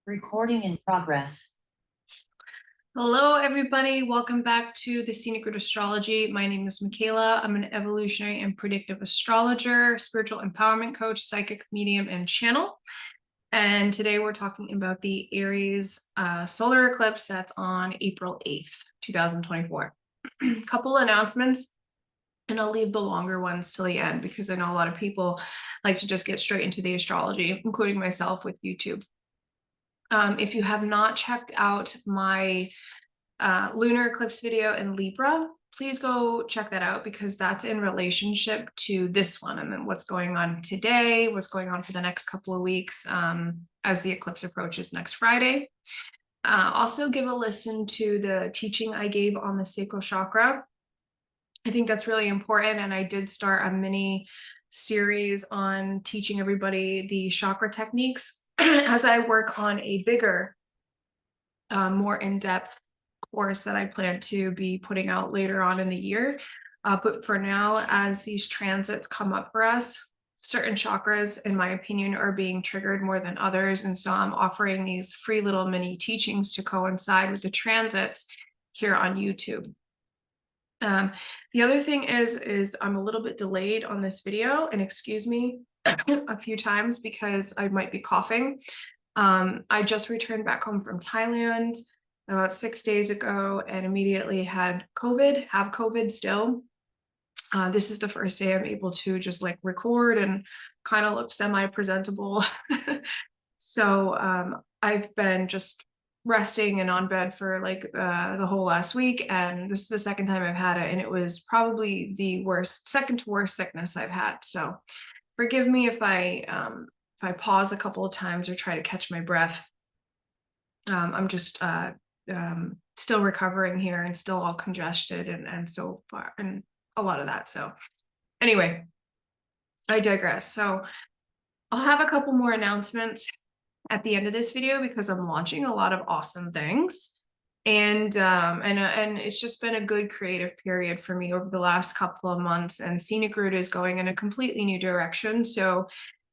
Recording in progress. Hello, everybody. Welcome back to the Scenic Route Astrology. My name is Makayla. I'm an evolutionary and predictive astrologer, spiritual empowerment coach, psychic medium, and channel. And today we're talking about the Aries solar eclipse that's on April 8th, 2024. Couple announcements, and I'll leave the longer ones till the end because I know a lot of people like to just get straight into the astrology, including myself with YouTube. If you have not checked out my lunar eclipse video in Libra, please go check that out because that's in relationship to this one and then what's going on today, what's going on for the next couple of weeks as the eclipse approaches next Friday. Also give a listen to the teaching I gave on the sacral chakra. I think that's really important, and I did start a mini series on teaching everybody the chakra techniques as I work on a bigger, more in-depth course that I plan to be putting out later on in the year. But for now, as these transits come up for us, certain chakras, in my opinion, are being triggered more than others. And so I'm offering these free little mini teachings to coincide with the transits here on YouTube. The other thing is I'm a little bit delayed on this video, and excuse me a few times because I might be coughing. I just returned back home from Thailand about 6 days ago and immediately have COVID still. This is the first day I'm able to just like record and kind of look semi-presentable. So I've been just resting and on bed for like the whole last week, and this is the second time I've had it, and it was probably the second to worst sickness I've had. So forgive me if I pause a couple of times or try to catch my breath. I'm just still recovering here and still all congested and so far, and a lot of that. So anyway, I digress. So I'll have a couple more announcements at the end of this video because I'm launching a lot of awesome things. And it's just been a good creative period for me over the last couple of months, and Scenic Route is going in a completely new direction. So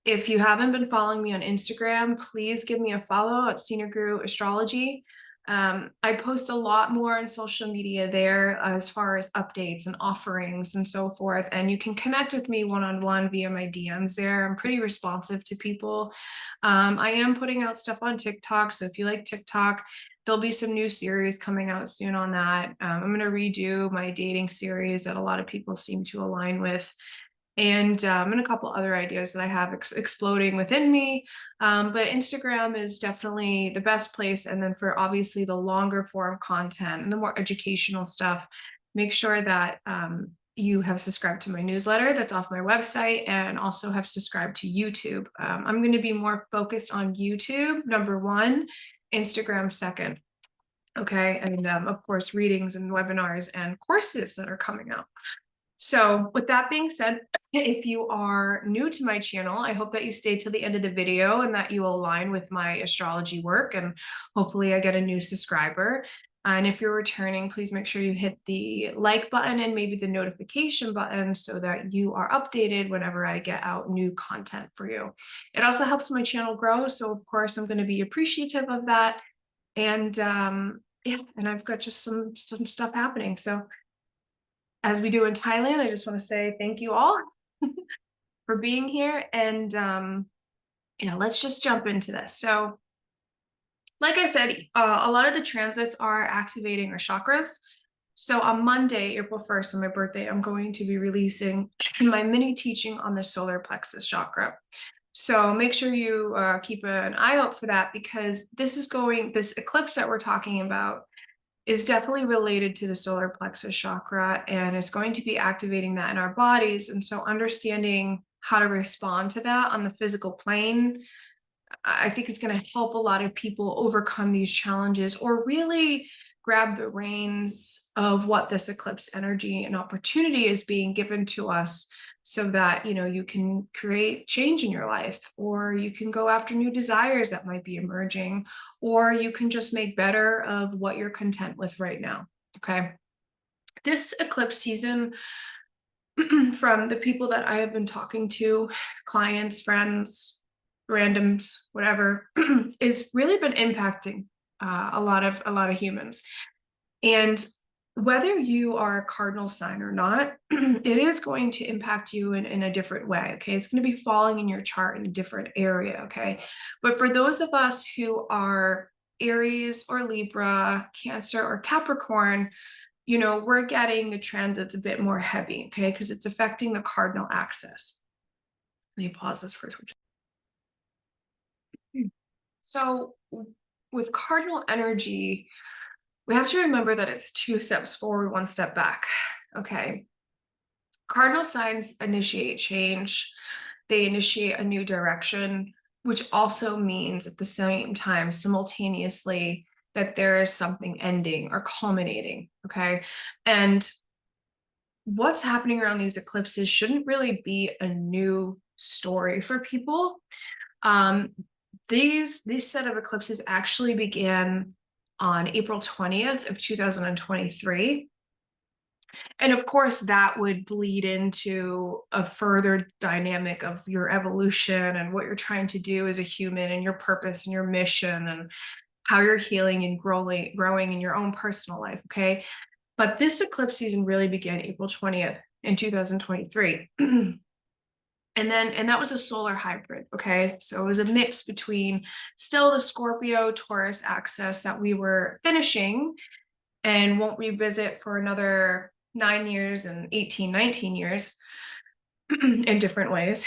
if you haven't been following me on Instagram, please give me a follow at Scenic Route Astrology. I post a lot more on social media there as far as updates and offerings and so forth. And you can connect with me one-on-one via my DMs there. I'm pretty responsive to people. I am putting out stuff on TikTok. So if you like TikTok, there'll be some new series coming out soon on that. I'm going to redo my dating series that a lot of people seem to align with. And a couple other ideas that I have exploding within me. But Instagram is definitely the best place. And then for obviously the longer form content and the more educational stuff, make sure that you have subscribed to my newsletter that's off my website, and also have subscribed to YouTube. I'm going to be more focused on YouTube, number one, Instagram second. Okay. And of course, readings and webinars and courses that are coming out. So with that being said, if you are new to my channel, I hope that you stay till the end of the video and that you align with my astrology work, and hopefully I get a new subscriber. And if you're returning, please make sure you hit the like button and maybe the notification button so that you are updated whenever I get out new content for you. It also helps my channel grow. So of course, I'm going to be appreciative of that. And yeah, and I've got just some stuff happening. So as we do in Thailand, I just want to say thank you all for being here. And let's just jump into this. So like I said, a lot of the transits are activating our chakras. So on Monday, April 1st, on my birthday, I'm going to be releasing my mini teaching on the solar plexus chakra. So make sure you keep an eye out for that, because this eclipse that we're talking about is definitely related to the solar plexus chakra, and it's going to be activating that in our bodies. And so understanding how to respond to that on the physical plane, I think it's going to help a lot of people overcome these challenges, or really grab the reins of what this eclipse energy and opportunity is being given to us, so that you can create change in your life, or you can go after new desires that might be emerging, or you can just make better of what you're content with right now. Okay, this eclipse season, from the people that I have been talking to, clients, friends, randoms, whatever, is really been impacting a lot of humans. And whether you are a cardinal sign or not, it is going to impact you in a different way. Okay. It's going to be falling in your chart in a different area. Okay. But for those of us who are Aries or Libra, Cancer or Capricorn, we're getting the transits a bit more heavy. Okay. Because it's affecting the cardinal axis. Let me pause this for a twitch. So with cardinal energy, we have to remember that it's 2 steps forward, 1 step back. Okay. Cardinal signs initiate change. They initiate a new direction, which also means at the same time, simultaneously, that there is something ending or culminating. Okay. And what's happening around these eclipses shouldn't really be a new story for people. These set of eclipses actually began on April 20th of 2023. And of course, that would bleed into a further dynamic of your evolution and what you're trying to do as a human and your purpose and your mission and how you're healing and growing in your own personal life. Okay. But this eclipse season really began April 20th in 2023. And that was a solar hybrid. Okay. So it was a mix between still the Scorpio Taurus axis that we were finishing and won't revisit for another 9 years and 18, 19 years in different ways.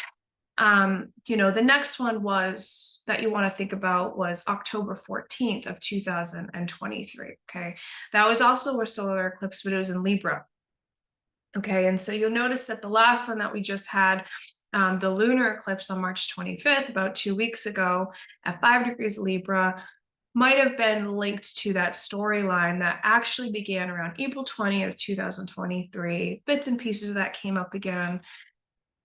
The next one was that you want to think about was October 14th of 2023. Okay. That was also a solar eclipse, but it was in Libra. Okay. And so you'll notice that the last one that we just had, the lunar eclipse on March 25th, about 2 weeks ago at 5 degrees Libra, might have been linked to that storyline that actually began around April 20th, 2023. Bits and pieces of that came up again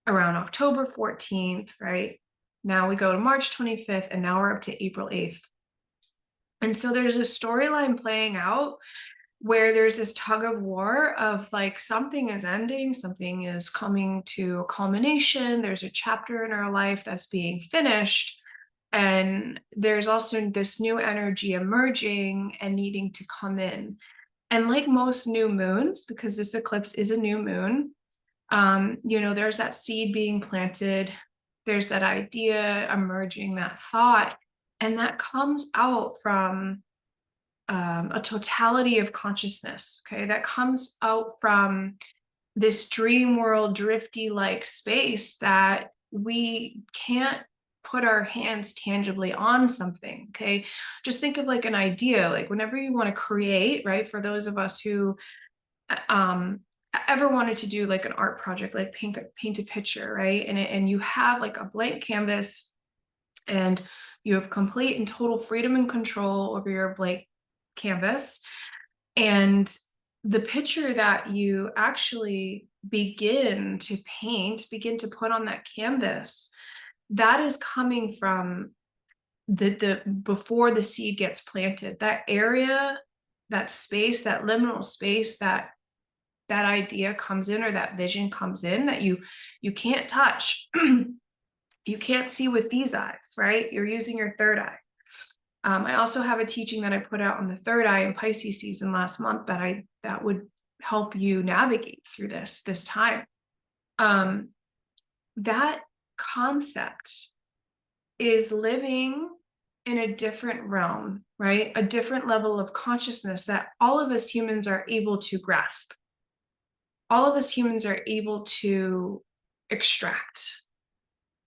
around October 14th, right? Now we go to March 25th, and now we're up to April 8th. And so there's a storyline playing out where there's this tug of war of like something is ending, something is coming to a culmination. There's a chapter in our life that's being finished. And there's also this new energy emerging and needing to come in. And like most new moons, because this eclipse is a new moon, there's that seed being planted. There's that idea emerging, that thought, and that comes out from a totality of consciousness. Okay. That comes out from this dream world, drifty like space that we can't put our hands tangibly on something. Okay. Just think of like an idea, like whenever you want to create, right? For those of us who ever wanted to do like an art project, like paint a picture, right? And you have like a blank canvas and you have complete and total freedom and control over your blank canvas. And the picture that you actually begin to paint, begin to put on that canvas, that is coming from the before the seed gets planted, that area, that space, that liminal space, that idea comes in, or that vision comes in, that you can't touch. You can't see with these eyes, right? You're using your third eye. I also have a teaching that I put out on the third eye in Pisces season last month that would help you navigate through this time. That concept is living in a different realm, right? A different level of consciousness that all of us humans are able to grasp. All of us humans are able to extract.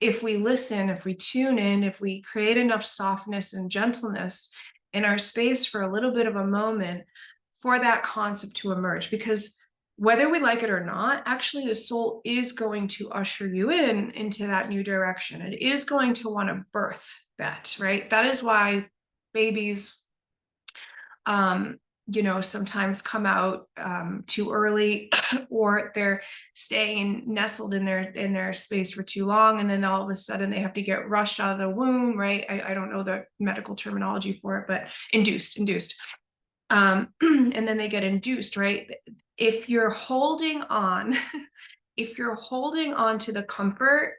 If we listen, if we tune in, if we create enough softness and gentleness in our space for a little bit of a moment for that concept to emerge, because whether we like it or not, actually the soul is going to usher you into that new direction. It is going to want to birth that, right? That is why babies, sometimes come out too early, or they're staying nestled in their space for too long, and then all of a sudden they have to get rushed out of the womb, right? I don't know the medical terminology for it, but induced. And then they get induced, right? If you're holding on, if you're holding on to the comfort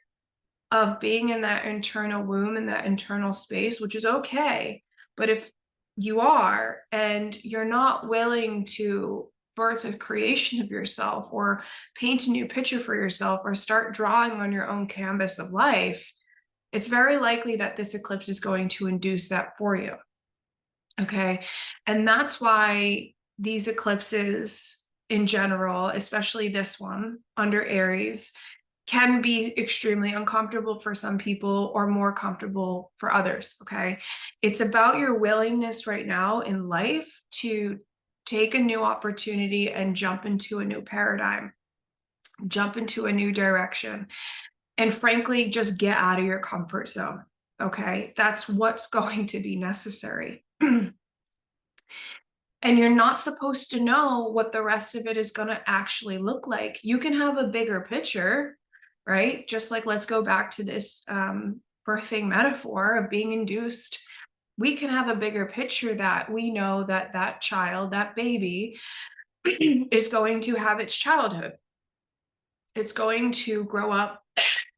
of being in that internal womb, in that internal space, which is okay. But if you are, and you're not willing to birth a creation of yourself, or paint a new picture for yourself, or start drawing on your own canvas of life, it's very likely that this eclipse is going to induce that for you. Okay. And that's why these eclipses in general, especially this one under Aries, can be extremely uncomfortable for some people or more comfortable for others. Okay. It's about your willingness right now in life to take a new opportunity and jump into a new paradigm, jump into a new direction, and frankly, just get out of your comfort zone. Okay. That's what's going to be necessary. And you're not supposed to know what the rest of it is going to actually look like. You can have a bigger picture, right? Just like, let's go back to this birthing metaphor of being induced. We can have a bigger picture that we know that that child, that baby, is going to have its childhood. It's going to grow up,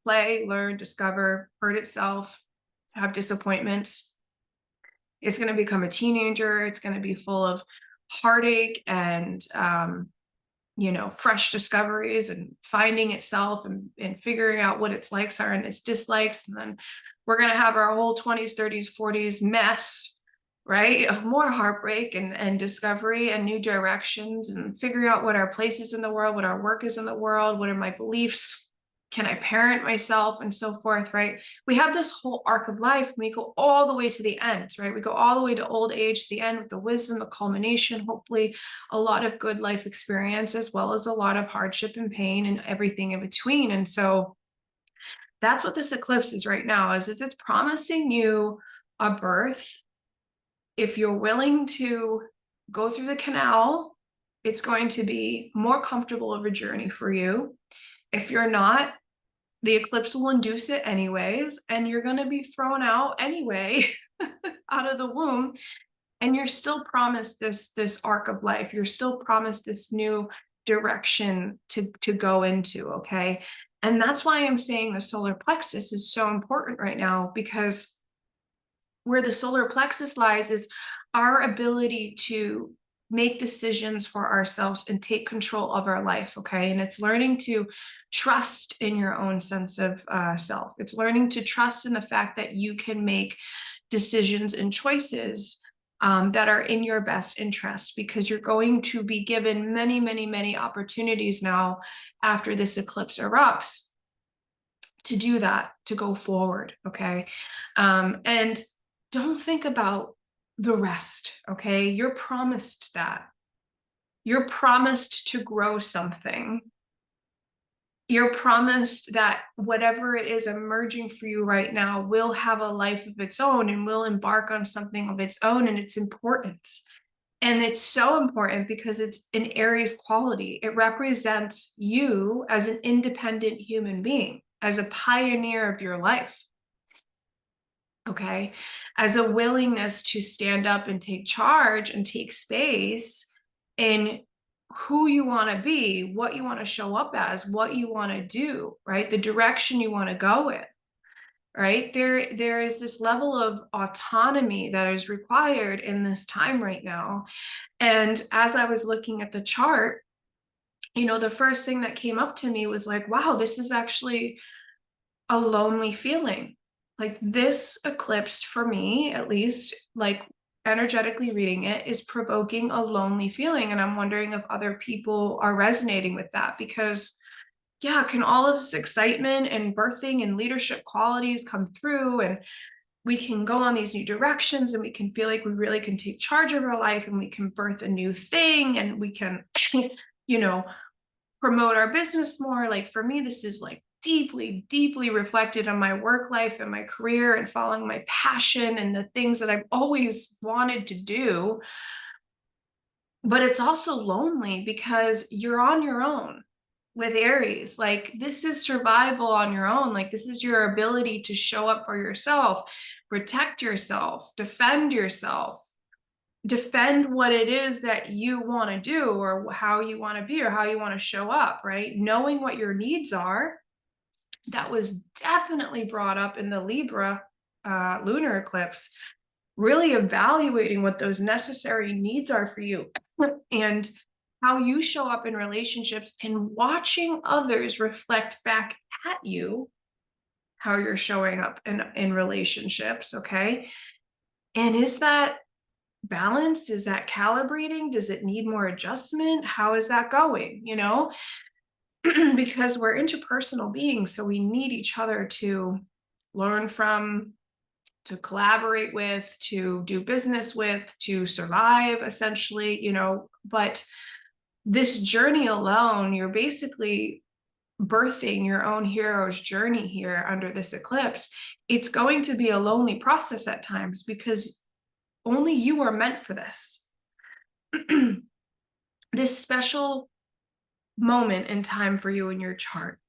play, learn, discover, hurt itself, have disappointments. It's going to become a teenager. It's going to be full of heartache and, fresh discoveries and finding itself and figuring out what its likes are and its dislikes. And then we're going to have our whole 20s, 30s, 40s mess, right, of more heartbreak and discovery and new directions and figuring out what our place is in the world, what our work is in the world, what are my beliefs, can I parent myself, and so forth, right? We have this whole arc of life, and we go all the way to the end, right? We go all the way to old age, the end with the wisdom, the culmination, hopefully a lot of good life experience, as well as a lot of hardship and pain and everything in between. And so that's what this eclipse is right now, is it's promising you a birth. If you're willing to go through the canal, it's going to be more comfortable of a journey for you. If you're not, the eclipse will induce it anyways, and you're going to be thrown out anyway out of the womb, and you're still promised this arc of life. You're still promised this new direction to go into. Okay. And that's why I'm saying the solar plexus is so important right now, because where the solar plexus lies is our ability to make decisions for ourselves and take control of our life. Okay. And it's learning to trust in your own sense of self. It's learning to trust in the fact that you can make decisions and choices that are in your best interest, because you're going to be given many, many, many opportunities now after this eclipse erupts to do that, to go forward. Okay. And don't think about the rest. Okay. You're promised that. You're promised to grow something. You're promised that whatever it is emerging for you right now will have a life of its own and will embark on something of its own. And it's important. And it's so important because it's an Aries quality. It represents you as an independent human being, as a pioneer of your life. Okay. As a willingness to stand up and take charge and take space in who you want to be, what you want to show up as, what you want to do, right? The direction you want to go in, right? There is this level of autonomy that is required in this time right now. And as I was looking at the chart, the first thing that came up to me was like, wow, this is actually a lonely feeling. Like, this eclipse, for me at least, like energetically reading it, is provoking a lonely feeling. And I'm wondering if other people are resonating with that, because yeah, can all of this excitement and birthing and leadership qualities come through, and we can go on these new directions, and we can feel like we really can take charge of our life, and we can birth a new thing, and we can promote our business more. Like, for me, this is like deeply, deeply reflected on my work life and my career and following my passion and the things that I've always wanted to do. But it's also lonely because you're on your own with Aries. Like, this is survival on your own. Like, this is your ability to show up for yourself, protect yourself, defend what it is that you want to do, or how you want to be, or how you want to show up, right? Knowing what your needs are that was definitely brought up in the Libra lunar eclipse, really evaluating what those necessary needs are for you and how you show up in relationships, and watching others reflect back at you how you're showing up in relationships. Okay. And is that balanced? Is that calibrating? Does it need more adjustment? How is that going? Because we're interpersonal beings, so we need each other to learn from, to collaborate with, to do business with, to survive, essentially. But this journey alone, you're basically birthing your own hero's journey here under this eclipse. It's going to be a lonely process at times because only you are meant for this. This special moment in time for you in your chart,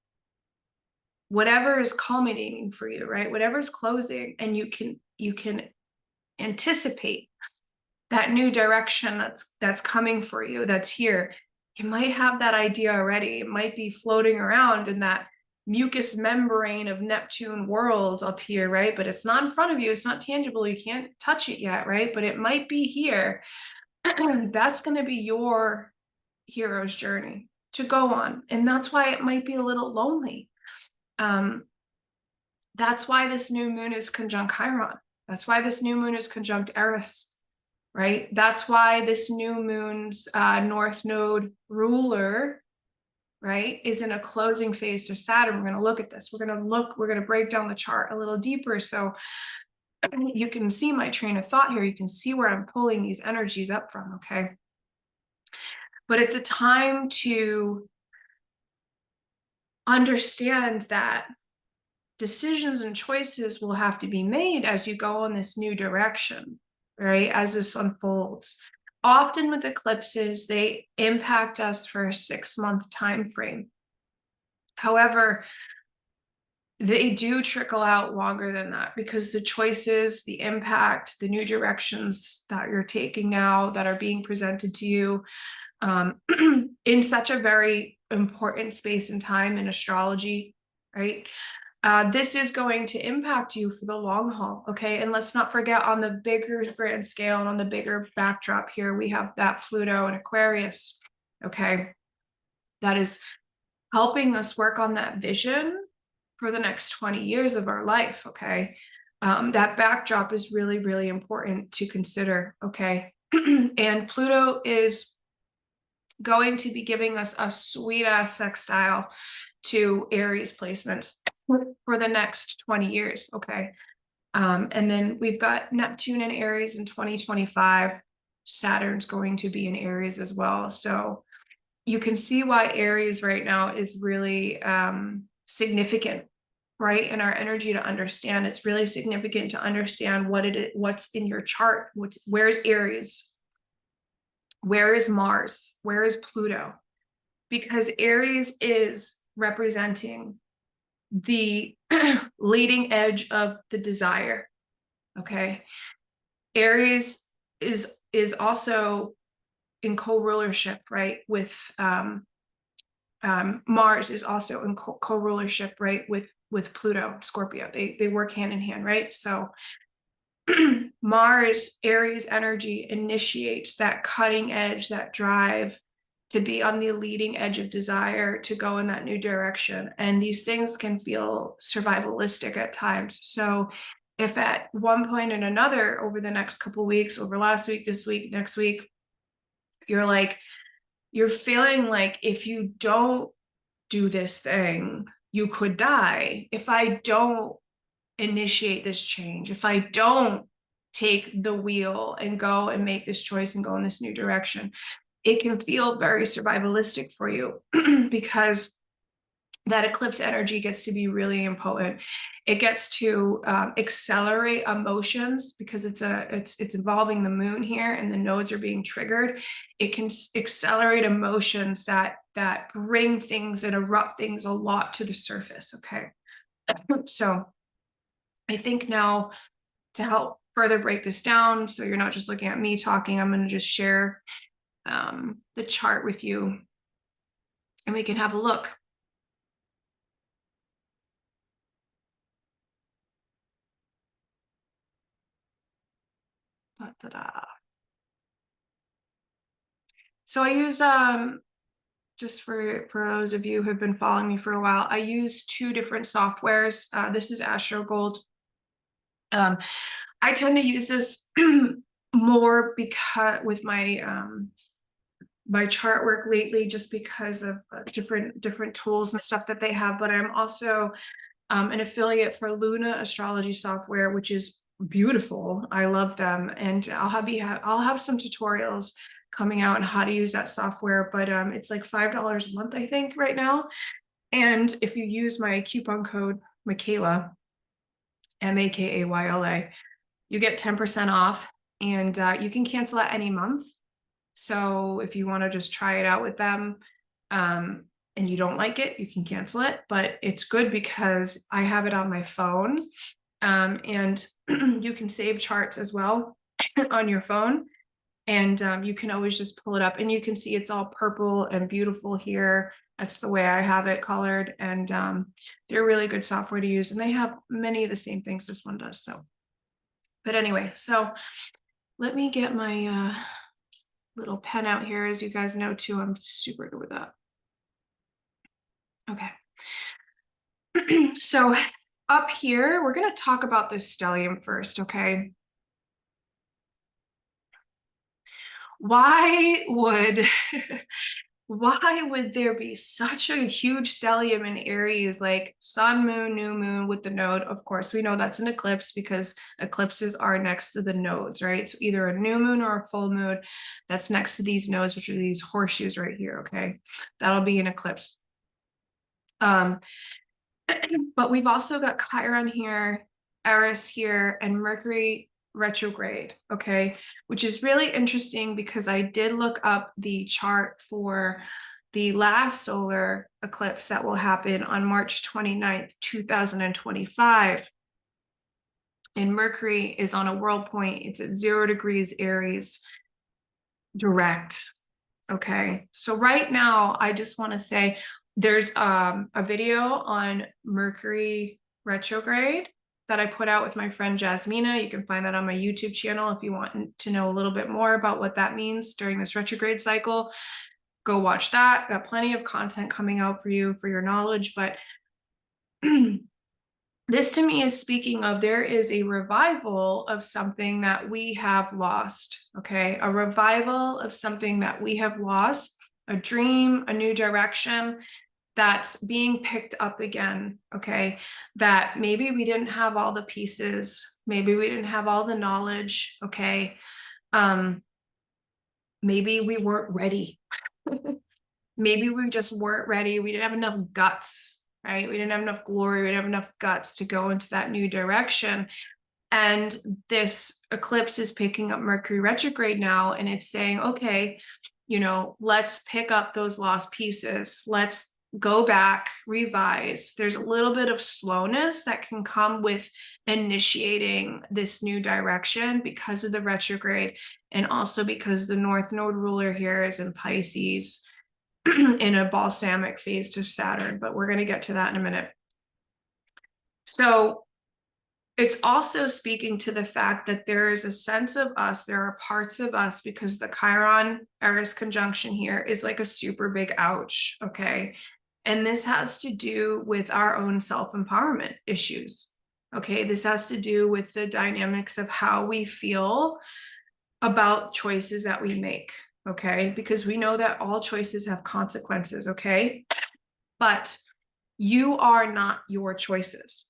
whatever is culminating for you, right? Whatever is closing, and you can anticipate that new direction that's coming for you, that's here. You might have that idea already. It might be floating around in that mucous membrane of Neptune world up here, right? But it's not in front of you. It's not tangible. You can't touch it yet, right? But it might be here. That's going to be your hero's journey to go on. And that's why it might be a little lonely. That's why this new moon is conjunct Chiron. That's why this new moon is conjunct Eris, right? That's why this new moon's North Node ruler, right, is in a closing phase to Saturn. We're going to look at this. We're going to break down the chart a little deeper so you can see my train of thought here. You can see where I'm pulling these energies up from, okay? But it's a time to understand that decisions and choices will have to be made as you go in this new direction, right? As this unfolds. Often with eclipses, they impact us for a 6-month time frame. However, they do trickle out longer than that because the choices, the impact, the new directions that you're taking now that are being presented to you in such a very important space and time in astrology, right? This is going to impact you for the long haul, okay? And let's not forget, on the bigger grand scale and on the bigger backdrop here, we have that Pluto and Aquarius, okay? That is helping us work on that vision for the next 20 years of our life, okay? That backdrop is really, really important to consider, okay? And Pluto is going to be giving us a sweet-ass sextile to Aries placements for the next 20 years, okay? And then we've got Neptune in Aries in 2025. Saturn's going to be in Aries as well. So you can see why Aries right now is really significant, right? In our energy to understand. It's really significant to understand what's in your chart. Where's Aries? Where is Mars? Where is Pluto? Because Aries is representing the leading edge of the desire, okay? Aries is also in co-rulership, right, with Mars is also in co-rulership, right, with Pluto, Scorpio. They work hand in hand, right? So Mars, Aries energy initiates that cutting edge, that drive to be on the leading edge of desire, to go in that new direction. And these things can feel survivalistic at times. So if at one point and another over the next couple of weeks, over last week, this week, next week, you're feeling like if you don't do this thing, you could die. If I don't initiate this change, if I don't take the wheel and go and make this choice and go in this new direction, it can feel very survivalistic for you because that eclipse energy gets to be really impotent. It gets to accelerate emotions because it's involving the moon here and the nodes are being triggered. It can accelerate emotions that bring things and erupt things a lot to the surface, okay? So I think now, to help further break this down, so you're not just looking at me talking, I'm going to just share the chart with you and we can have a look. So I use just for those of you who have been following me for a while, I use 2 different softwares. This is Astro Gold. I tend to use this more because with my my chart work lately, just because of different tools and stuff that they have. But I'm also an affiliate for Luna astrology software, which is beautiful. I love them, and I'll have some tutorials coming out on how to use that software. But it's like $5 a month, I think, right now. And if you use my coupon code Makayla, Makayla, you get 10% off, and you can cancel at any month. So if you want to just try it out with them, and you don't like it, you can cancel it. But it's good because I have it on my phone, and you can save charts as well on your phone. And you can always just pull it up, and you can see it's all purple and beautiful here. That's the way I have it colored. And they're really good software to use. And they have many of the same things this one does. So, but anyway, so let me get my little pen out here. As you guys know too, I'm super good with that. Okay. So up here, we're going to talk about this stellium first, okay? Why would there be such a huge stellium in Aries, like sun, moon, new moon with the node? Of course, we know that's an eclipse because eclipses are next to the nodes, right? So either a new moon or a full moon that's next to these nodes, which are these horseshoes right here, okay? That'll be an eclipse. But we've also got Chiron here, Eris here, and Mercury retrograde, okay? Which is really interesting because I did look up the chart for the last solar eclipse that will happen on March 29th, 2025. And Mercury is on a world point. It's at 0 degrees Aries direct, okay? So right now, I just want to say, there's a video on Mercury retrograde that I put out with my friend Jasmina. You can find that on my YouTube channel if you want to know a little bit more about what that means during this retrograde cycle. Go watch that. Got plenty of content coming out for you for your knowledge. But this to me is speaking of, there is a revival of something that we have lost, okay? A revival of something that we have lost, a dream, a new direction that's being picked up again, okay? That maybe we didn't have all the pieces, maybe we didn't have all the knowledge, okay? Maybe we weren't ready. Maybe we just weren't ready. We didn't have enough guts, right? We didn't have enough glory. We didn't have enough guts to go into that new direction. And this eclipse is picking up Mercury retrograde now, and it's saying, okay, you know, let's pick up those lost pieces. Let's go back, revise. There's a little bit of slowness that can come with initiating this new direction because of the retrograde, and also because the North Node ruler here is in Pisces in a balsamic phase to Saturn, but we're going to get to that in a minute. So it's also speaking to the fact that there is a sense of us, there are parts of us, because the Chiron Eris conjunction here is like a super big ouch, okay? And this has to do with our own self-empowerment issues, okay? This has to do with the dynamics of how we feel about choices that we make, okay? Because we know that all choices have consequences, okay? But you are not your choices,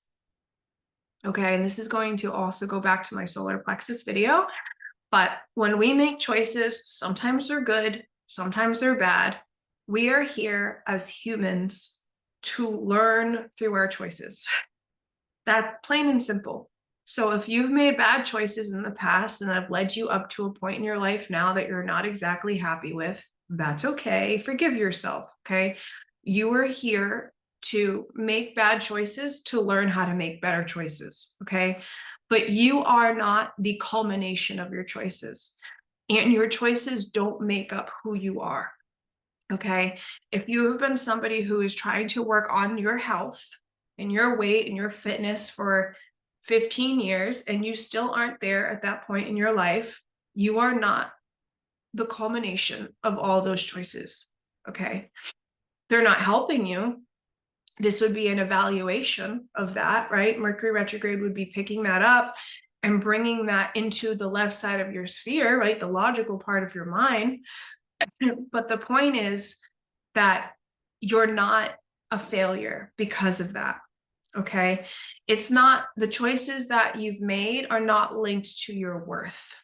okay? And this is going to also go back to my solar plexus video. But when we make choices, sometimes they're good, sometimes they're bad. We are here as humans to learn through our choices. That's plain and simple. So if you've made bad choices in the past and have led you up to a point in your life now that you're not exactly happy with, that's okay. Forgive yourself, okay? You are here to make bad choices to learn how to make better choices, okay? But you are not the culmination of your choices, and your choices don't make up who you are, okay? If you have been somebody who is trying to work on your health and your weight and your fitness for 15 years and you still aren't there at that point in your life, you are not the culmination of all those choices. Okay. They're not helping you. This would be an evaluation of that, right? Mercury retrograde would be picking that up and bringing that into the left side of your sphere, right? The logical part of your mind. But the point is that you're not a failure because of that. Okay. It's not, the choices that you've made are not linked to your worth.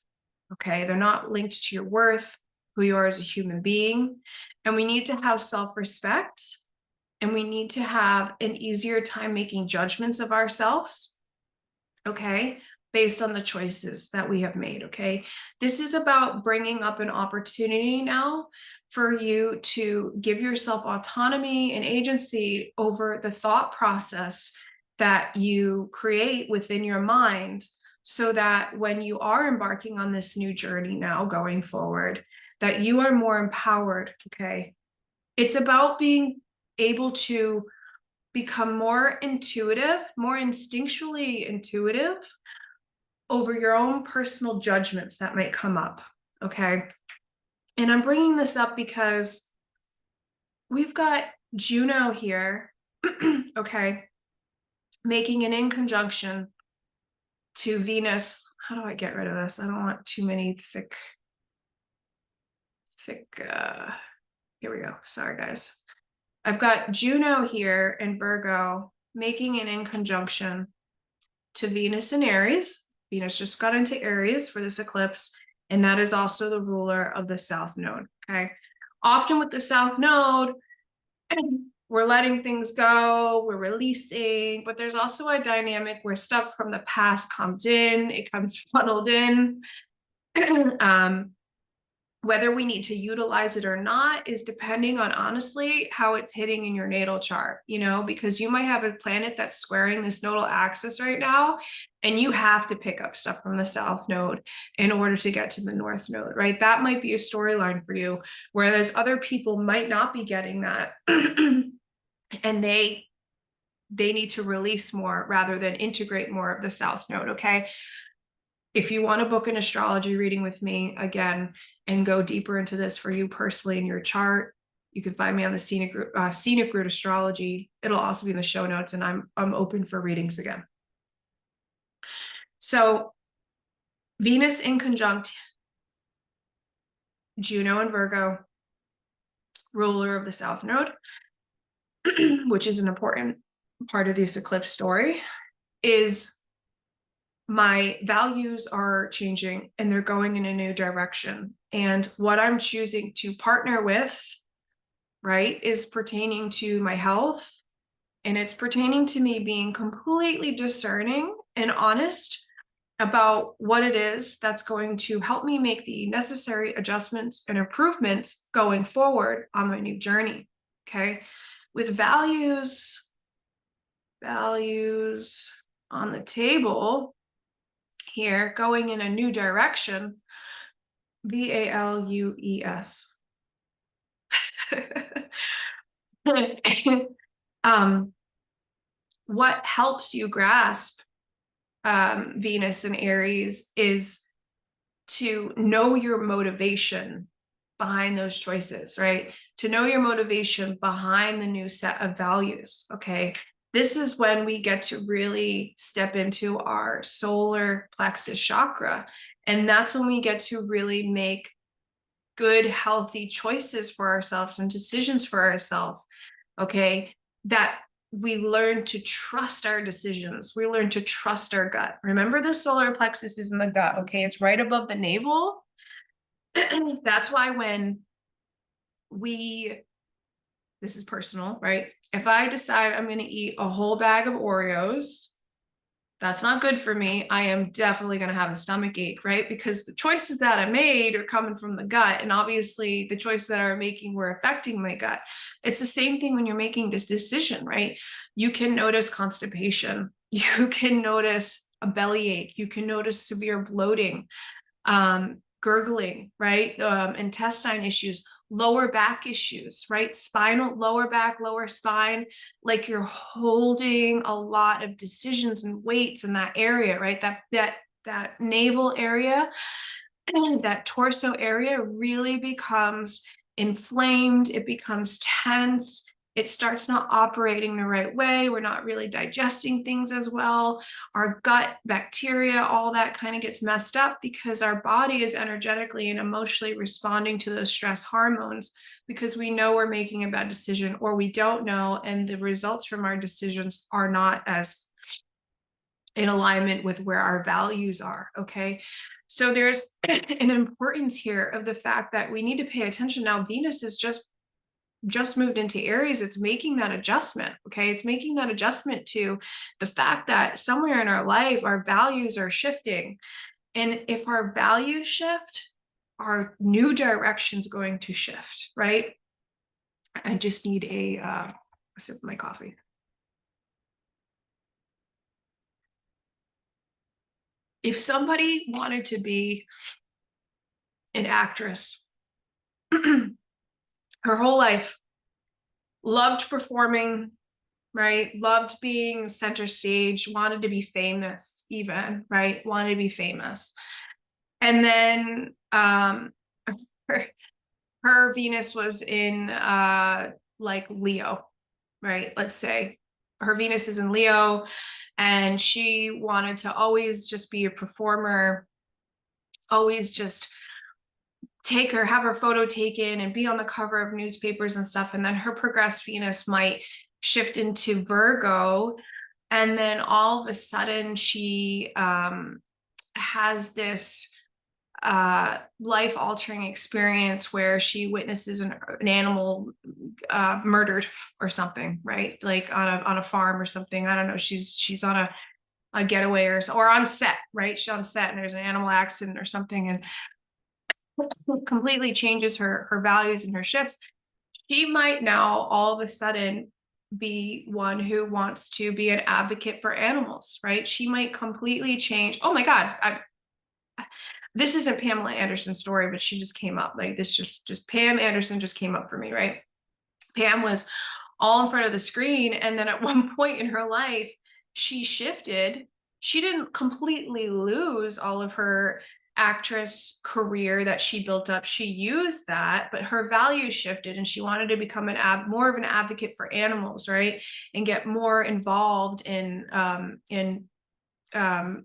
Okay. They're not linked to your worth, who you are as a human being. And we need to have self-respect, and we need to have an easier time making judgments of ourselves. Okay. Based on the choices that we have made. Okay. This is about bringing up an opportunity now for you to give yourself autonomy and agency over the thought process that you create within your mind, so that when you are embarking on this new journey now going forward, that you are more empowered. Okay. It's about being able to become more intuitive, more instinctually intuitive over your own personal judgments that might come up. Okay. And I'm bringing this up because we've got Juno here, okay, making an in conjunction to Venus. How do I get rid of this? I don't want too many thick, here we go. Sorry, guys. I've got Juno here in Virgo making an in conjunction to Venus in Aries. Venus just got into Aries for this eclipse, and that is also the ruler of the South Node. Okay. Often with the South Node, we're letting things go, we're releasing, but there's also a dynamic where stuff from the past comes in, it comes funneled in. Whether we need to utilize it or not is depending on, honestly, how it's hitting in your natal chart, you know, because you might have a planet that's squaring this nodal axis right now, and you have to pick up stuff from the South Node in order to get to the North Node, right? That might be a storyline for you, whereas other people might not be getting that. And they need to release more rather than integrate more of the South Node, okay? If you want to book an astrology reading with me, again, and go deeper into this for you personally in your chart, you can find me on the Scenic Route Astrology. It'll also be in the show notes, and I'm open for readings again. So Venus in conjunct Juno and Virgo, ruler of the South Node, which is an important part of this eclipse story, is my values are changing and they're going in a new direction. And what I'm choosing to partner with, right, is pertaining to my health. And it's pertaining to me being completely discerning and honest about what it is that's going to help me make the necessary adjustments and improvements going forward on my new journey. Okay. With values on the table here, going in a new direction, VALUES. What helps you grasp Venus and Aries is to know your motivation behind those choices, right? To know your motivation behind the new set of values, okay? This is when we get to really step into our solar plexus chakra. And that's when we get to really make good, healthy choices for ourselves and decisions for ourselves, okay? That we learn to trust our decisions. We learn to trust our gut. Remember, the solar plexus is in the gut, okay? It's right above the navel. That's why when this is personal, right? If I decide I'm going to eat a whole bag of Oreos, that's not good for me. I am definitely going to have a stomach ache, right? Because the choices that I made are coming from the gut. And obviously the choices that I'm making were affecting my gut. It's the same thing when you're making this decision, right? You can notice constipation. You can notice a bellyache. You can notice severe bloating, gurgling, right? Intestine issues. lower back issues, right? Spinal, lower back, lower spine, like you're holding a lot of decisions and weights in that area, right? That navel area, that torso area really becomes inflamed. It becomes tense. It starts not operating the right way. We're not really digesting things as well. Our gut bacteria, all that kind of gets messed up because our body is energetically and emotionally responding to those stress hormones because we know we're making a bad decision or we don't know, and the results from our decisions are not as in alignment with where our values are. Okay. So there's an importance here of the fact that we need to pay attention. Now, Venus is just moved into Aries. It's making that adjustment. Okay. It's making that adjustment to the fact that somewhere in our life, our values are shifting. And if our values shift, our new direction's going to shift, right? I just need a sip of my coffee. If somebody wanted to be an actress her whole life, loved performing, right? Loved being center stage, wanted to be famous even, right? Wanted to be famous. And then her Venus was in like Leo, right? Let's say her Venus is in Leo and she wanted to always just be a performer, always just have her photo taken and be on the cover of newspapers and stuff. And then her progressed Venus might shift into Virgo. And then all of a sudden she has this life-altering experience where she witnesses an animal murdered or something, right? Like on a farm or something. I don't know. She's on a getaway or on set, right? She's on set and there's an animal accident or something, and completely changes her values and her shifts. She might now all of a sudden be one who wants to be an advocate for animals, right? She might completely change. Oh my God. This isn't Pamela Anderson's story, but she just came up. Like this just Pam Anderson just came up for me, right? Pam was all in front of the screen. And then at one point in her life, she shifted. She didn't completely lose all of her actress career that she built up. She used that, but her values shifted and she wanted to become more of an advocate for animals, right? And get more involved in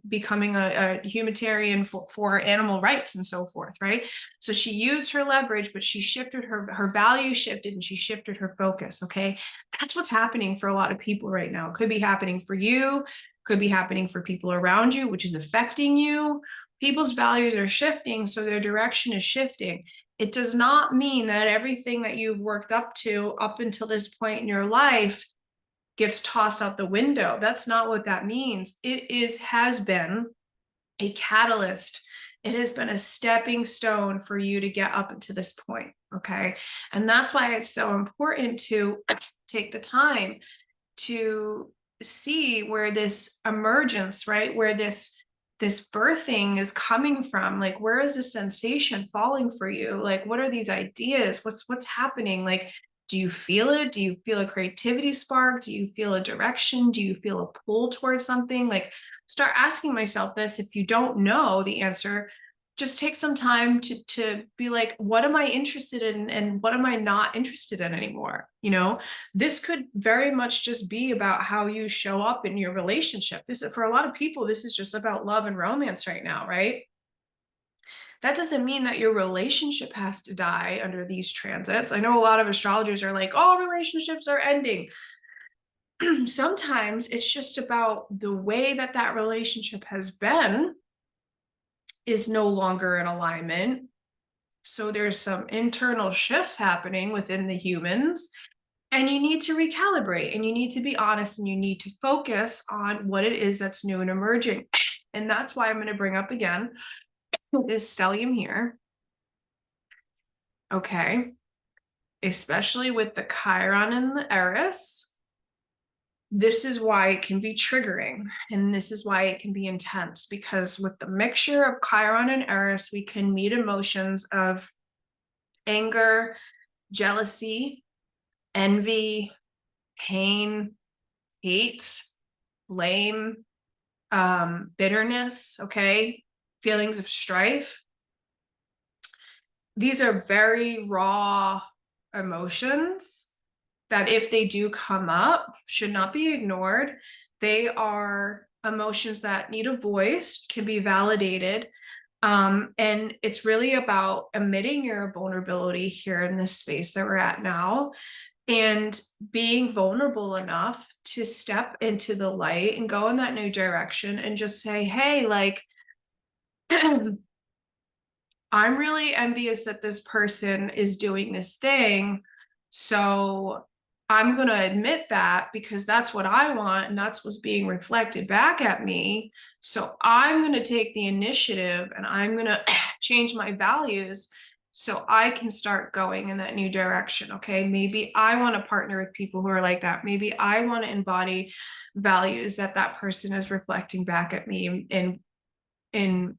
becoming a humanitarian for animal rights and so forth, right? So she used her leverage, but she shifted her value shifted and she shifted her focus. Okay. That's what's happening for a lot of people right now. It could be happening for you, could be happening for people around you, which is affecting you. People's values are shifting, so their direction is shifting. It does not mean that everything that you've worked up until this point in your life gets tossed out the window. That's not what that means. Has been a catalyst. It has been a stepping stone for you to get up to this point. Okay. And that's why it's so important to take the time to see where this emergence, right? Where this birthing is coming from. Like, where is the sensation falling for you? Like, what are these ideas? What's happening? Like, do you feel it? Do you feel a creativity spark? Do you feel a direction? Do you feel a pull towards something? Like, start asking myself this. If you don't know the answer, just take some time to be like, what am I interested in and what am I not interested in anymore? You know, this could very much just be about how you show up in your relationship. For a lot of people, this is just about love and romance right now, right? That doesn't mean that your relationship has to die under these transits. I know a lot of astrologers are like, all relationships are ending. Sometimes it's just about the way that relationship has been is no longer in alignment. So there's some internal shifts happening within the humans, and you need to recalibrate and you need to be honest and you need to focus on what it is that's new and emerging. And that's why I'm going to bring up again this stellium here. Okay. Especially with the Chiron and the Eris. This is why it can be triggering and this is why it can be intense, because with the mixture of Chiron and Eris, we can meet emotions of anger, jealousy, envy, pain, hate, blame, bitterness, okay, feelings of strife. These are very raw emotions that, if they do come up, should not be ignored. They are emotions that need a voice, can be validated. And it's really about admitting your vulnerability here in this space that we're at now, and being vulnerable enough to step into the light and go in that new direction and just say, hey, like, I'm really envious that this person is doing this thing. So I'm going to admit that, because that's what I want and that's what's being reflected back at me. So I'm going to take the initiative and I'm going to change my values so I can start going in that new direction. Okay. Maybe I want to partner with people who are like that. Maybe I want to embody values that that person is reflecting back at me, and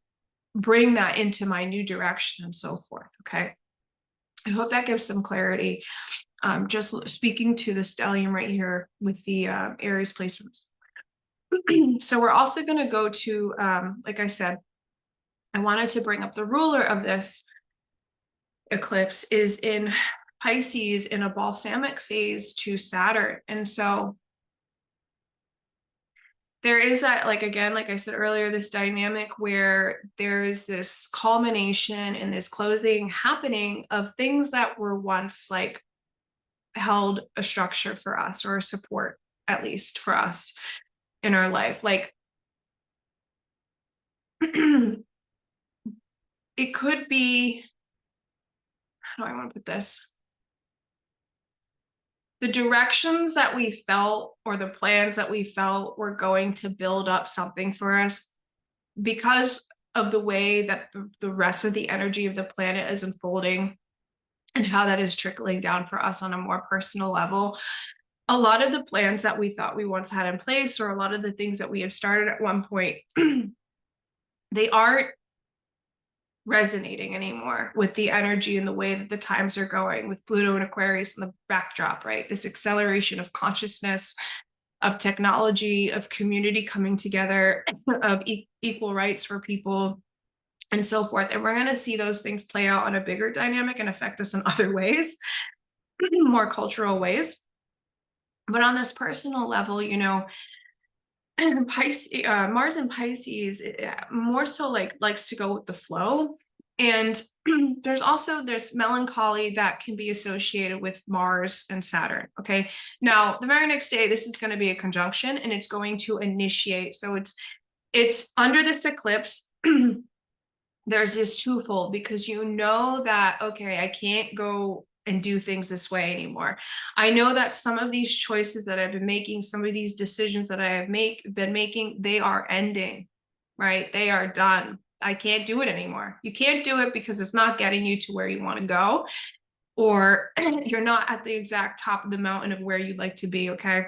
bring that into my new direction and so forth. Okay. I hope that gives some clarity. Just speaking to the stellium right here with the Aries placements. So we're also going to go to, like I said, I wanted to bring up the ruler of this eclipse is in Pisces in a balsamic phase to Saturn. And so there is that, like, again, like I said earlier, this dynamic where there is this culmination and this closing happening of things that were once like held a structure for us, or a support, at least for us in our life. Like, it could be, how do I want to put this? The directions that we felt, or the plans that we felt were going to build up something for us, because of the way that the rest of the energy of the planet is unfolding and how that is trickling down for us on a more personal level. A lot of the plans that we thought we once had in place, or a lot of the things that we had started at one point, they aren't resonating anymore with the energy and the way that the times are going, with Pluto and Aquarius in the backdrop, right? This acceleration of consciousness, of technology, of community coming together, of equal rights for people, and so forth. And we're going to see those things play out on a bigger dynamic and affect us in other ways, more cultural ways. But on this personal level, you know, Pisces, Mars in Pisces, more so likes to go with the flow. And there's also this melancholy that can be associated with Mars and Saturn. Okay. Now, the very next day, this is going to be a conjunction, and it's going to initiate. So it's under this eclipse. There's this twofold, because you know that, okay, I can't go and do things this way anymore. I know that some of these choices that I've been making, some of these decisions that I have been making, they are ending, right? They are done. I can't do it anymore. You can't do it because it's not getting you to where you want to go, or you're not at the exact top of the mountain of where you'd like to be, okay?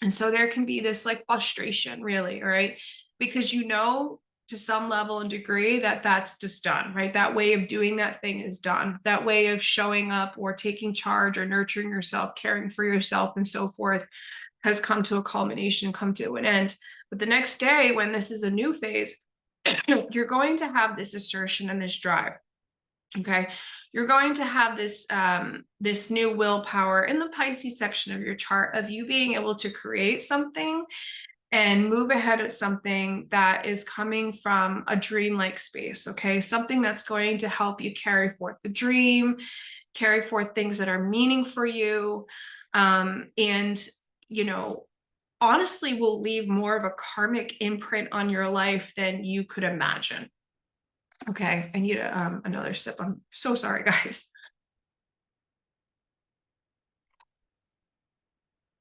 And so there can be this like frustration, really, all right? Because you know, to some level and degree, that that's just done, right? That way of doing that thing is done. That way of showing up or taking charge or nurturing yourself, caring for yourself, and so forth, has come to a culmination, come to an end. But the next day, when this is a new phase, you're going to have this assertion and this drive. Okay, you're going to have this this new willpower in the Pisces section of your chart, of you being able to create something and move ahead at something that is coming from a dreamlike space. Okay, something that's going to help you carry forth the dream, carry forth things that are meaning for you, and, you know, honestly will leave more of a karmic imprint on your life than you could imagine. Okay, I need another sip. I'm so sorry, guys.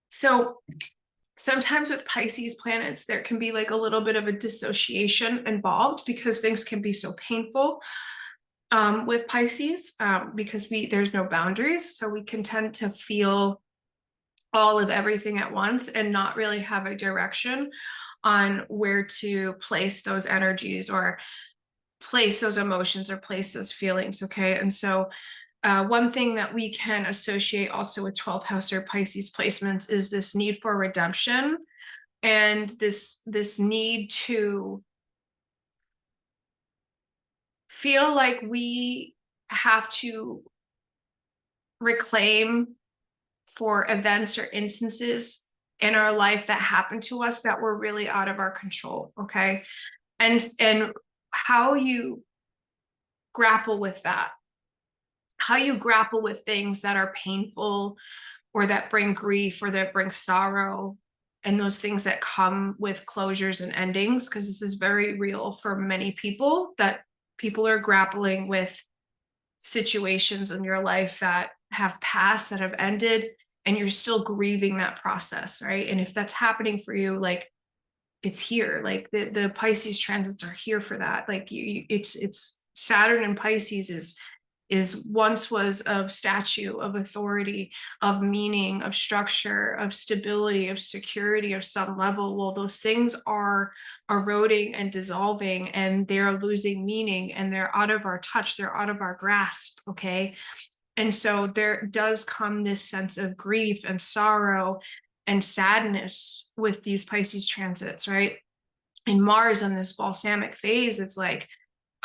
So sometimes with Pisces planets, there can be like a little bit of a dissociation involved, because things can be so painful with Pisces, because there's no boundaries. So we can tend to feel all of everything at once and not really have a direction on where to place those energies, or place those emotions, or place those feelings. Okay. And so one thing that we can associate also with 12th house or Pisces placements is this need for redemption, and this need to feel like we have to reclaim for events or instances in our life that happened to us that were really out of our control. Okay. And how you grapple with that, how you grapple with things that are painful or that bring grief or that bring sorrow, and those things that come with closures and endings, because this is very real for many people, that people are grappling with situations in your life that have passed, that have ended, and you're still grieving that process, right? And if that's happening for you, like, it's here. Like the Pisces transits are here for that. Like it's Saturn and Pisces is once was of statue, of authority, of meaning, of structure, of stability, of security of some level. Well, those things are eroding and dissolving, and they're losing meaning, and they're out of our touch, they're out of our grasp. Okay. And so there does come this sense of grief and sorrow and sadness with these Pisces transits, right? And Mars in this balsamic phase, it's like,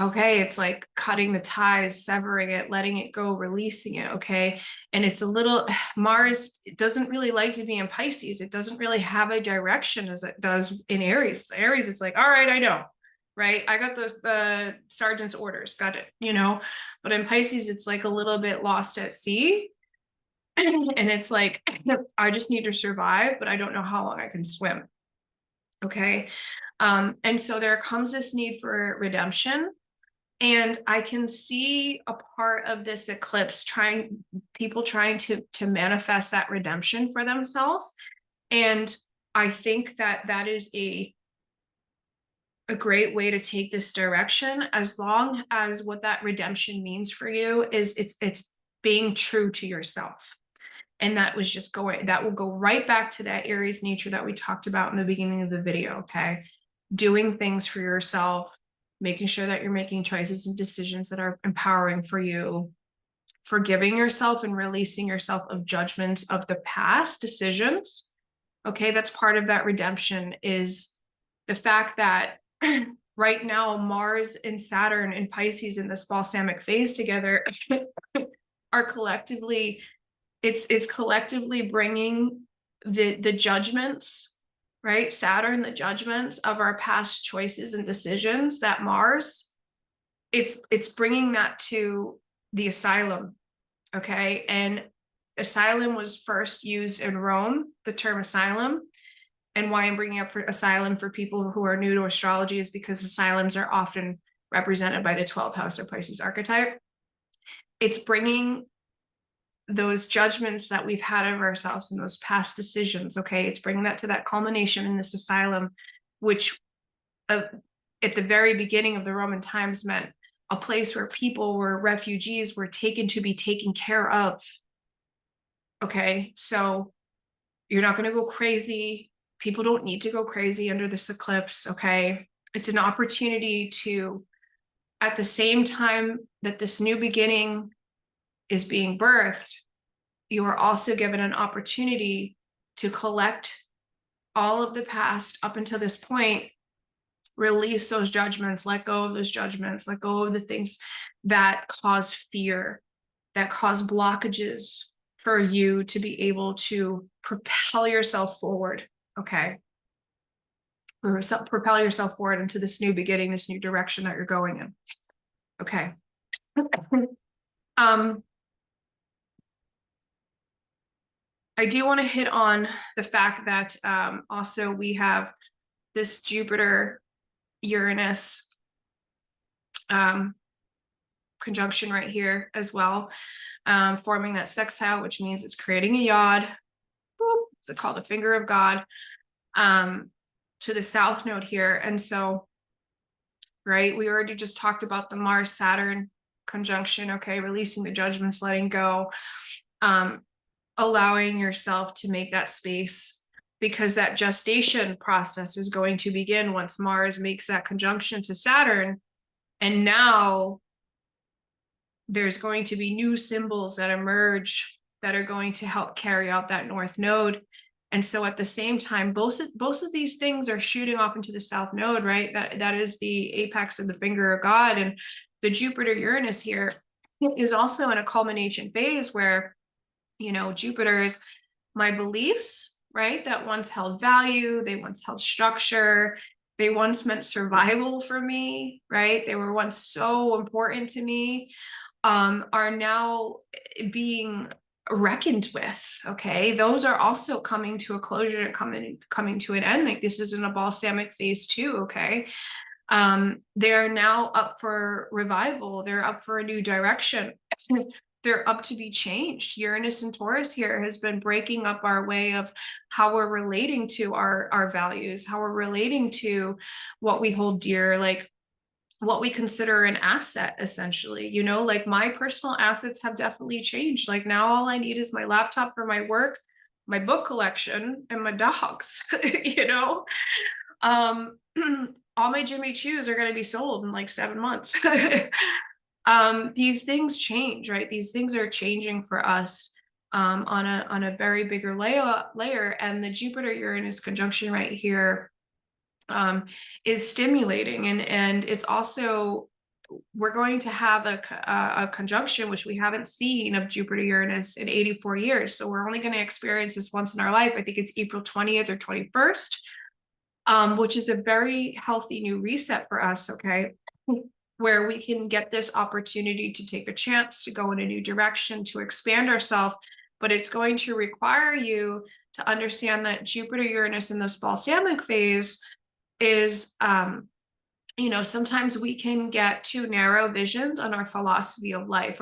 okay, it's like cutting the ties, severing it, letting it go, releasing it. Okay. And it's a little, Mars, it doesn't really like to be in Pisces. It doesn't really have a direction as it does in Aries. Aries, it's like, all right, I know, right? I got the sergeant's orders, got it, you know? But in Pisces, it's like a little bit lost at sea. And it's like, I just need to survive, but I don't know how long I can swim. Okay. And so there comes this need for redemption. And I can see a part of this eclipse people trying to manifest that redemption for themselves. And I think that is a great way to take this direction, as long as what that redemption means for you is it's being true to yourself. And that will go right back to that Aries nature that we talked about in the beginning of the video. Okay. Doing things for yourself, making sure that you're making choices and decisions that are empowering for you, forgiving yourself and releasing yourself of judgments of the past decisions. Okay. That's part of that redemption, is the fact that right now, Mars and Saturn and Pisces in this balsamic phase together are collectively, it's collectively bringing the judgments, right? Saturn, the judgments of our past choices and decisions, that Mars, it's bringing that to the asylum. Okay. And asylum was first used in Rome, the term asylum. And why I'm bringing up for asylum for people who are new to astrology is because asylums are often represented by the 12th house or Pisces archetype. It's bringing those judgments that we've had of ourselves and those past decisions. Okay. It's bringing that to that culmination in this asylum, which at the very beginning of the Roman times meant a place where people were refugees, were taken to be taken care of. Okay. So you're not going to go crazy. People don't need to go crazy under this eclipse. Okay. It's an opportunity to, at the same time that this new beginning is being birthed, you are also given an opportunity to collect all of the past up until this point, release those judgments, let go of those judgments, let go of the things that cause fear, that cause blockages for you to be able to propel yourself forward. Okay. Propel yourself forward into this new beginning, this new direction that you're going in. Okay. I do want to hit on the fact that also we have this Jupiter Uranus conjunction right here as well, forming that sextile, which means it's creating a yod. It's called the finger of God, to the south node here. And so, right, we already just talked about the Mars-Saturn conjunction. Okay, releasing the judgments, letting go, allowing yourself to make that space, because that gestation process is going to begin once Mars makes that conjunction to Saturn. And now there's going to be new symbols that emerge that are going to help carry out that North Node. And so at the same time, both of these things are shooting off into the South Node, right? That is the apex of the finger of God. And the Jupiter Uranus here is also in a culmination phase where, you know, Jupiter is my beliefs, right? That once held value, they once held structure, they once meant survival for me, right? They were once so important to me, are now being reckoned with. Okay, those are also coming to a closure and coming to an end. Like, this isn't a balsamic phase two. Okay, they're now up for revival. They're up for a new direction. They're up to be changed. Uranus and Taurus here has been breaking up our way of how we're relating to our values, how we're relating to what we hold dear, like what we consider an asset, essentially. You know, like, my personal assets have definitely changed. Like, now all I need is my laptop for my work, my book collection, and my dogs. You know, all my Jimmy Choos are going to be sold in like 7 months. These things change, right? These things are changing for us, on a very bigger layer. And the Jupiter Uranus conjunction right here, is stimulating, and it's also, we're going to have a conjunction which we haven't seen of Jupiter Uranus in 84 years. So we're only going to experience this once in our life. I think it's April 20th or 21st, which is a very healthy new reset for us. Okay, where we can get this opportunity to take a chance to go in a new direction, to expand ourselves. But it's going to require you to understand that Jupiter Uranus in this balsamic phase is, you know, sometimes we can get too narrow visions on our philosophy of life,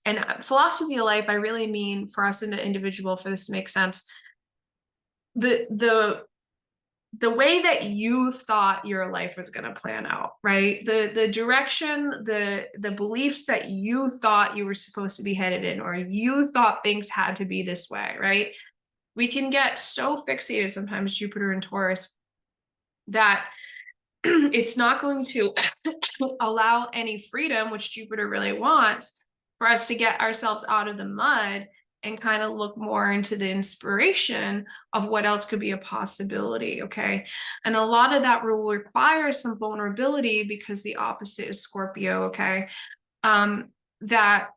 and philosophy of life, I really mean, for us in the individual, for this to make sense, the way that you thought your life was going to plan out, right? The direction, the beliefs that you thought you were supposed to be headed in, or you thought things had to be this way, right? We can get so fixated sometimes, Jupiter and Taurus, that it's not going to allow any freedom, which Jupiter really wants, for us to get ourselves out of the mud and kind of look more into the inspiration of what else could be a possibility. Okay, and a lot of that will require some vulnerability, because the opposite is Scorpio. Okay, that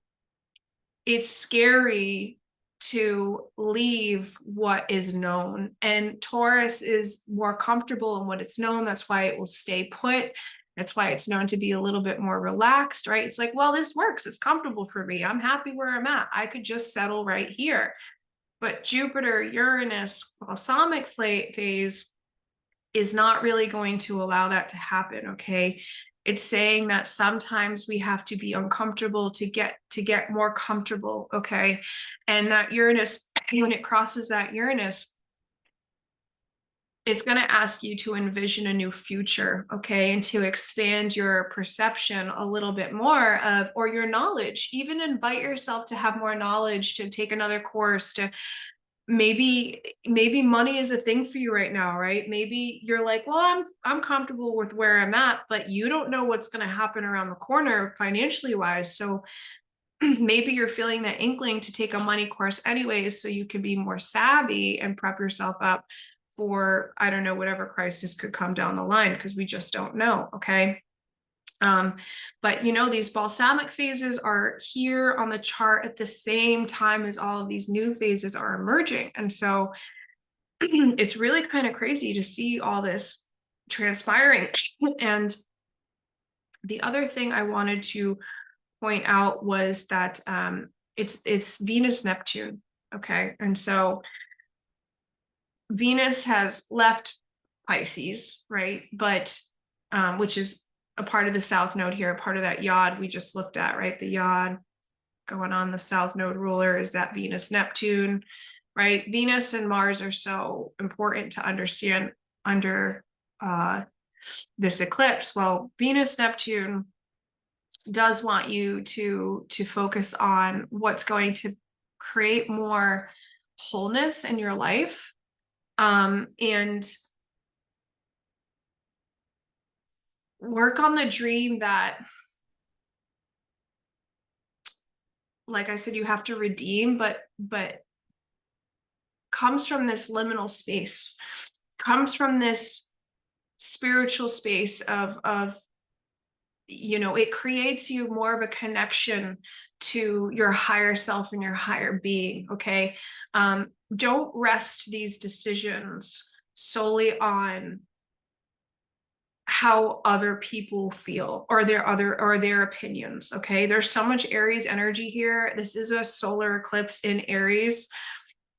it's scary to leave what is known, and Taurus is more comfortable in what it's known. That's why it will stay put. That's why it's known to be a little bit more relaxed, right? It's like, well, this works, it's comfortable for me, I'm happy where I'm at, I could just settle right here. But Jupiter Uranus balsamic phase is not really going to allow that to happen. Okay, it's saying that sometimes we have to be uncomfortable to get more comfortable. Okay, and that Uranus, when it crosses that Uranus, it's going to ask you to envision a new future. Okay, and to expand your perception a little bit more of, or your knowledge, even invite yourself to have more knowledge, to take another course, to maybe money is a thing for you right now, right? Maybe you're like, well, I'm comfortable with where I'm at, but you don't know what's going to happen around the corner financially wise. So maybe you're feeling that inkling to take a money course anyways, so you can be more savvy and prep yourself up for, I don't know, whatever crisis could come down the line, because we just don't know. Okay, but you know, these balsamic phases are here on the chart at the same time as all of these new phases are emerging. And so it's really kind of crazy to see all this transpiring. And the other thing I wanted to point out was that it's Venus Neptune. Okay, and so Venus has left Pisces, right? But which is a part of the South Node here, a part of that yod we just looked at, right? The yod going on the South Node ruler is that Venus Neptune, right? Venus and Mars are so important to understand under this eclipse. Well, Venus Neptune does want you to focus on what's going to create more wholeness in your life, and work on the dream that like I said, you have to redeem, but comes from this liminal space, comes from this spiritual space of you know, it creates you more of a connection to your higher self and your higher being. Okay. Don't rest these decisions solely on how other people feel or their opinions. Okay, there's so much Aries energy here. This is a solar eclipse in Aries.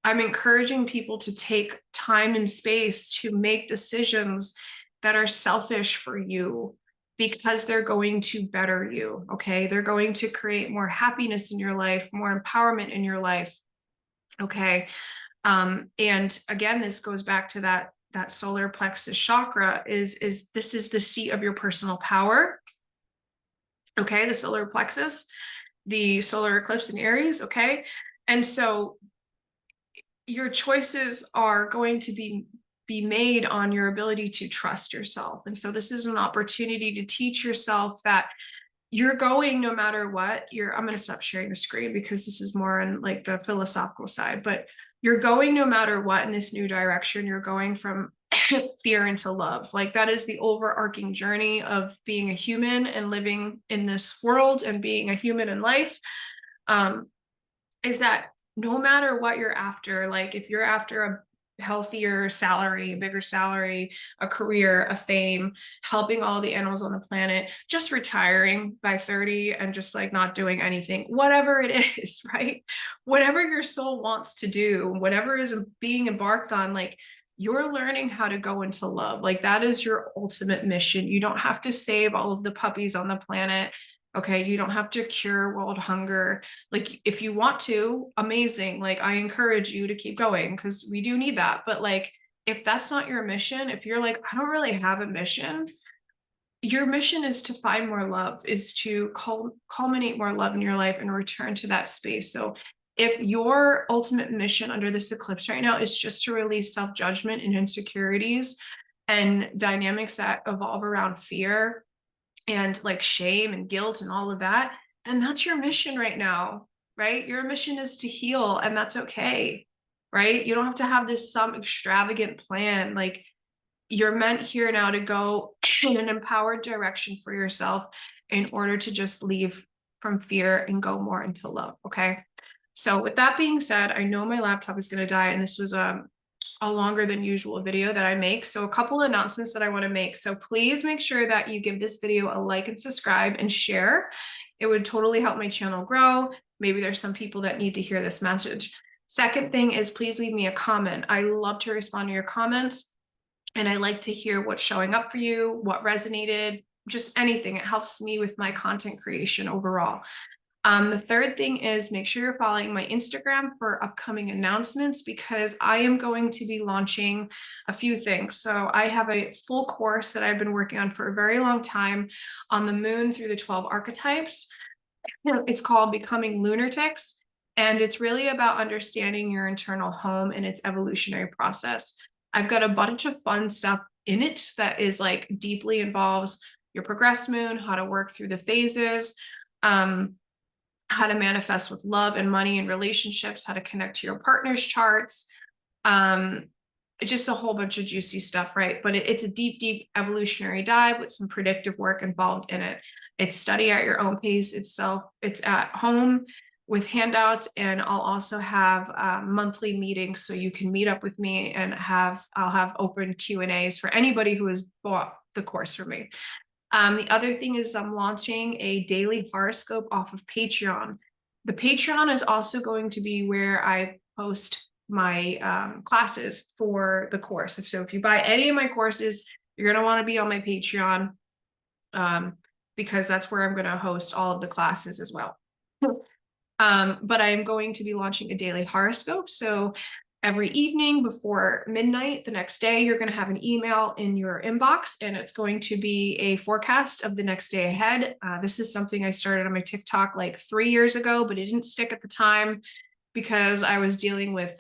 I'm encouraging people to take time and space to make decisions that are selfish for you, because they're going to better you. Okay, they're going to create more happiness in your life, more empowerment in your life. Okay. And again, this goes back to that solar plexus chakra is this is the seat of your personal power. Okay, the solar plexus, the solar eclipse in Aries. Okay, and so your choices are going to be made on your ability to trust yourself. And so this is an opportunity to teach yourself that you're going no matter what. I'm going to stop sharing the screen because this is more on like the philosophical side, but you're going no matter what in this new direction. You're going from fear into love. Like that is the overarching journey of being a human and living in this world and being a human in life. Is that no matter what you're after, like if you're after a healthier salary, a bigger salary, a career, a fame, helping all the animals on the planet, just retiring by 30 and just like not doing anything, whatever it is, right? Whatever your soul wants to do, whatever is being embarked on, like you're learning how to go into love. Like that is your ultimate mission. You don't have to save all of the puppies on the planet. Okay, you don't have to cure world hunger. Like if you want to, amazing. Like I encourage you to keep going because we do need that. But like if that's not your mission, if you're like, I don't really have a mission, your mission is to find more love, is to culminate more love in your life and return to that space. So if your ultimate mission under this eclipse right now is just to release self-judgment and insecurities and dynamics that evolve around fear and like shame and guilt and all of that, then that's your mission right now, right? Your mission is to heal, and that's okay, right? You don't have to have this some extravagant plan. Like you're meant here now to go in an empowered direction for yourself in order to just leave from fear and go more into love. Okay. So with that being said, I know my laptop is going to die, and this was a longer than usual video that I make. So a couple of announcements that I want to make. So please make sure that you give this video a like and subscribe and share. It would totally help my channel grow. Maybe there's some people that need to hear this message. Second thing is please leave me a comment. I love to respond to your comments, and I like to hear what's showing up for you, what resonated, just anything. It helps me with my content creation overall. The third thing is make sure you're following my Instagram for upcoming announcements, because I am going to be launching a few things. So I have a full course that I've been working on for a very long time on the moon through the 12 archetypes. It's called Becoming Lunatics, and it's really about understanding your internal home and its evolutionary process. I've got a bunch of fun stuff in it that is like deeply involves your progressed moon, how to work through the phases, how to manifest with love and money and relationships, how to connect to your partner's charts, just a whole bunch of juicy stuff, right? But it's a deep evolutionary dive with some predictive work involved in it. It's study at your own pace itself. It's at home with handouts, and I'll also have monthly meetings so you can meet up with me, and I'll have open Q&As for anybody who has bought the course from me. The other thing is I'm launching a daily horoscope off of Patreon. The Patreon is also going to be where I post my classes for the course. So if you buy any of my courses, you're going to want to be on my Patreon, because that's where I'm going to host all of the classes as well. But I'm going to be launching a daily horoscope. So every evening before midnight the next day, you're going to have an email in your inbox, and it's going to be a forecast of the next day ahead. This is something I started on my TikTok like 3 years ago, but it didn't stick at the time because I was dealing with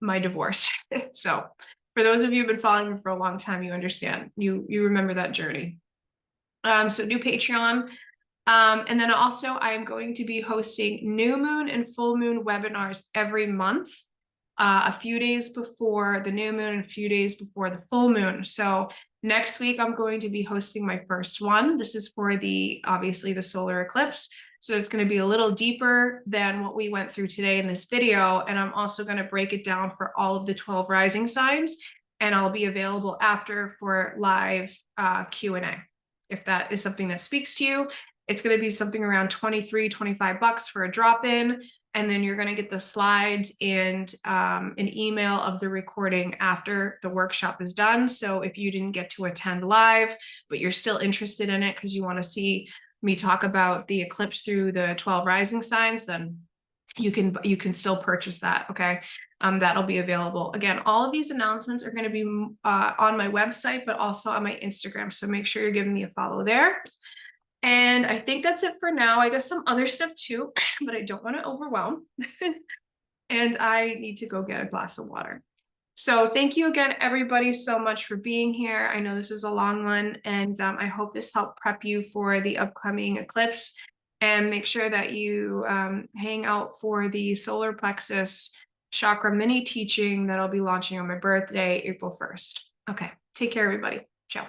my divorce. So for those of you who've been following me for a long time, you understand, you remember that journey. So do Patreon. And then also I am going to be hosting new moon and full moon webinars every month, a few days before the new moon and a few days before the full moon. So next week I'm going to be hosting my first one. This is for obviously the solar eclipse. So it's going to be a little deeper than what we went through today in this video. And I'm also going to break it down for all of the 12 rising signs. And I'll be available after for live Q&A. If that is something that speaks to you, it's going to be something around $25 for a drop-in. And then you're going to get the slides and an email of the recording after the workshop is done. So if you didn't get to attend live, but you're still interested in it because you want to see me talk about the eclipse through the 12 rising signs, then you can still purchase that. Okay. That'll be available. Again, all of these announcements are going to be on my website, but also on my Instagram. So make sure you're giving me a follow there. And I think that's it for now. I got some other stuff too, but I don't want to overwhelm. And I need to go get a glass of water. So thank you again, everybody, so much for being here. I know this is a long one, and I hope this helped prep you for the upcoming eclipse. And make sure that you hang out for the solar plexus chakra mini teaching that I'll be launching on my birthday, April 1st. Okay, take care, everybody. Ciao.